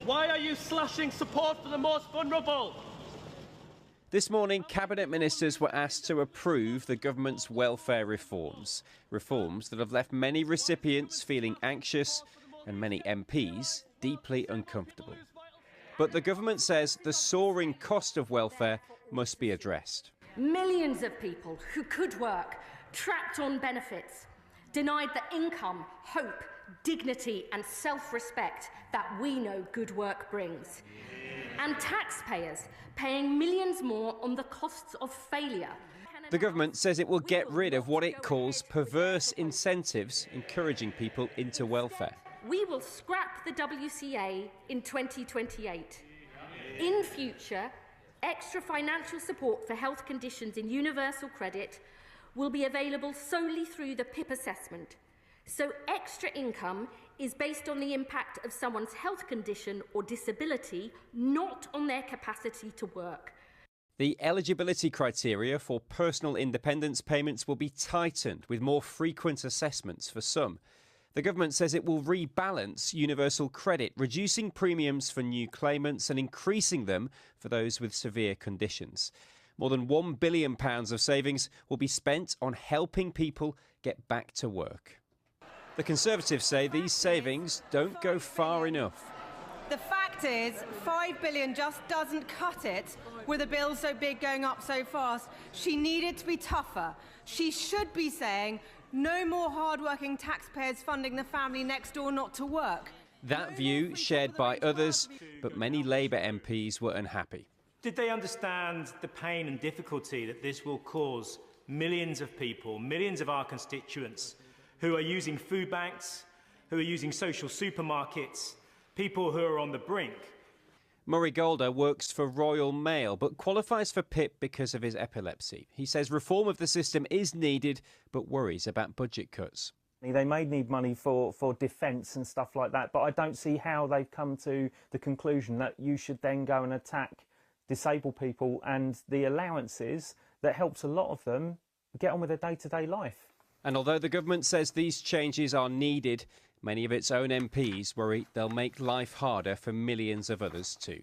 Why are you slashing support for the most vulnerable? This morning, Cabinet Ministers were asked to approve the government's welfare reforms. Reforms that have left many recipients feeling anxious and many MPs deeply uncomfortable. But the government says the soaring cost of welfare must be addressed. Millions of people who could work, trapped on benefits, denied the income, hope, dignity and self-respect that we know good work brings. And taxpayers paying millions more on the costs of failure. The government says it will get rid of what it calls perverse incentives encouraging people into welfare. We will scrap the WCA in 2028. In future, extra financial support for health conditions in universal credit will be available solely through the PIP assessment. So extra income is based on the impact of someone's health condition or disability, not on their capacity to work. The eligibility criteria for personal independence payments will be tightened with more frequent assessments for some. The government says it will rebalance universal credit, reducing premiums for new claimants and increasing them for those with severe conditions. More than £1 billion of savings will be spent on helping people get back to work. The Conservatives say these savings don't go far enough. The fact is, £5 billion just doesn't cut it with a bill so big going up so fast. She needed to be tougher. She should be saying, no more hard-working taxpayers funding the family next door not to work. That view shared by others, but many Labour MPs were unhappy. Did they understand the pain and difficulty that this will cause millions of people, millions of our constituents, who are using food banks, who are using social supermarkets, people who are on the brink? Murray Golder works for Royal Mail but qualifies for PIP because of his epilepsy. He says reform of the system is needed but worries about budget cuts. They may need money for defence and stuff like that, but I don't see how they've come to the conclusion that you should then go and attack disabled people and the allowances that helps a lot of them get on with their day-to-day life. And although the government says these changes are needed, many of its own MPs worry they'll make life harder for millions of others too.